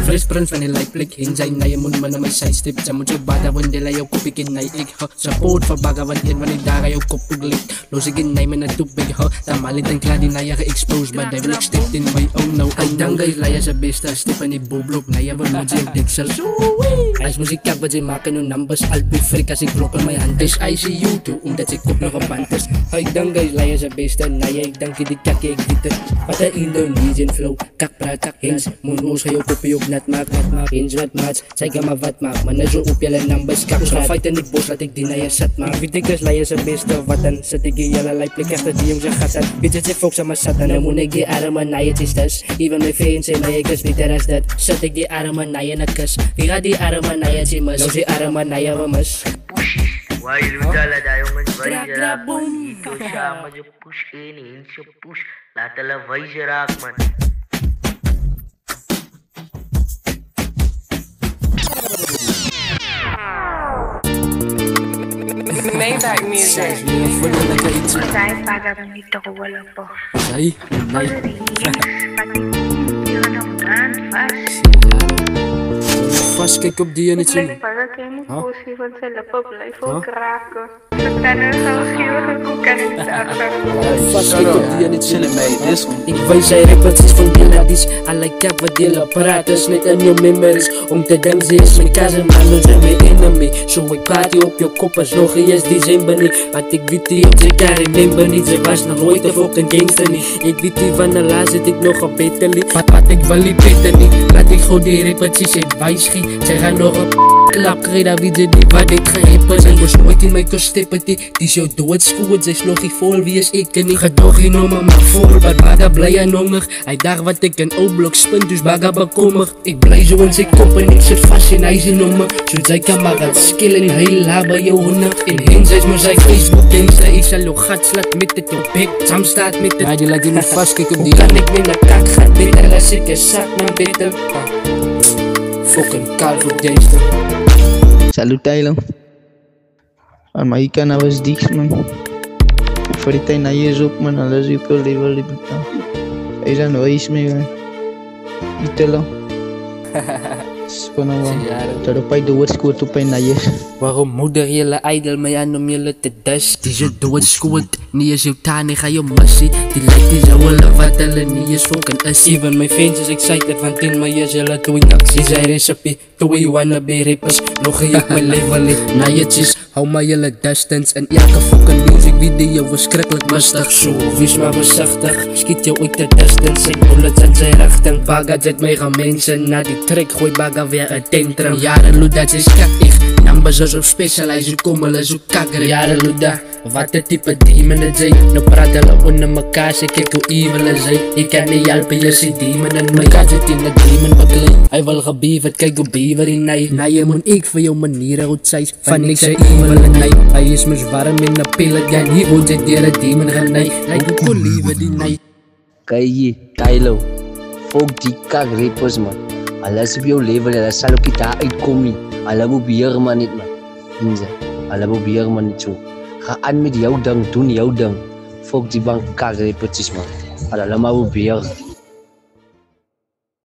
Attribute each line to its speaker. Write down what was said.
Speaker 1: Fresh prince van die lijplik heen zijn na je moet man my sidestep Jy moet jou bada want die jou kopie ken na ek support vir bagga want een van die dagen jou kop ook lik Los ek in my na toep big dan mal het en klaar die na je ge-expose but they will step in my own nou Ek dink hy lei as a beste step in die boblok na je wil moet jy diksel As muziek kak wat jy maak in jou numbers Alpe frik as ek blok in my hand is ICU toe omdat ek kop nog op band is Ek dink hy lei as a beste na je ek dink die kak ek weet het Wat a Indonesian flow kak praat kak hens Moet ons ga jou kopie ook net maak hens wat maats Sy kan maar wat maak man is so op jylle numbers kak Ons gaan fight in die bos laat ek die na je sit maak Weet ek is lei as a beste wat dan sit ek die jylle lijplik echter die jongs gat sit Weet jy folks aan my sit en dan moet ek die arme na je tistas Even my fans say na ek is beter as dat Sit ek die arme na je na kus Wie gaat die arme na je si mis Nou die arme na je we mis
Speaker 2: Why Ludala tayo man Vajra Ito siya medyo push ini Insyo push Lahat ala Vajra man
Speaker 3: Maybach music.
Speaker 4: Saya pagaran dito ko wala po.
Speaker 1: Ay, Fast kijk op die en iets in.
Speaker 4: Para que me posible se la pobla y fue craco. Tanto sausiyo ko kanina.
Speaker 1: Fast kijk op die en iets in. Ik weet zij repetities van die ladies. I like dat wat die apparatus met in your memories. Om te denken ze is mijn cousin, maar nu zijn mijn enemy. Zo ik praat die op je kop als nog eens december niet. Wat ik weet die op ze kan remember niet. Ze was nog nooit een fucking gangster niet. Ik weet die van de laatste zit ik nog op beter niet. Wat ik wil niet beter niet. Laat ik gewoon die repetities advice geven. Zij gaan nog een klap krijgen, wie ze die wat ik geheppen zijn. Was nooit in mijn kosteppen die is jou doodschoot. Zij is nog niet vol, wie is ik en niet gedoog in om maar voor. Maar baga blij en honger. Hij dacht wat ik een O-blok spin, dus baga bekommer. Ik blij zo in zijn kop en ik zit vast in hij zijn nummer. Zo zij kan maar gaan skillen, heel laag bij jou honden. In hen zij maar zijn Facebook diensten. Ik zal jou gat slat met het op bek. Sam staat met het. Ja, die laat je me vast kijken op die. Hoe kan ik met een kak gaan beter als ik een zak naar beter. Fucking kaal voor gangster.
Speaker 5: Salut Tyler. Aan my kan was diks man. Vir die tyd na jy is op man, alles jy per level die betaal. Hy is aan wees mee man. Italo. Skoon man. Terug by doodskoot op na jy.
Speaker 1: Waarom moeder jylle idol my aan om jylle te dis? Die is jou doodskoot, nie is jou taan, nie ga jou missie. Die lijkt die jou hulle wat hulle nie is fucking is. Even my fans is excited, want in my is jylle doing actie. Sy recipe, toe jy wannabe rappers. Nog jy op my level het, na jy cheese. Hou my jylle distance, en elke fucking music video was skrikkelijk mistig. So, wees maar bezichtig, skiet jou uit de distance. Ek bullets in sy richting, baga zet my gaan mense. Na die trek, gooi baga weer een tentrum. Jaren loed dat sy skak echt. Numbers is op specialize, kom hulle so kakker. Jaren luda, wat een type demon is hy. Nou praat hulle onder mekaar, sê kyk hoe evil is hy. Ek kan nie help, jy sê demon in my kat het in die demon beklei. Hy wil gebever, kyk hoe bever in hy. Na jy moet ek vir jou maniere uitsuis, van ek sy evil in hy. Hy is mis warm en een pellet gun, hier woont hy dier een demon gaan hy. Hy doet kon liever die ny.
Speaker 6: Kijk hier, Tylo, volk die kak rappers man. Alles op jou level, alles sal ook nie daar uitkom nie. Alle probeer man niet man. Inze, alle probeer man niet zo. Ga aan met jouw ding, doen jouw ding. Volk die bank kak repetities man. Alle maar probeer.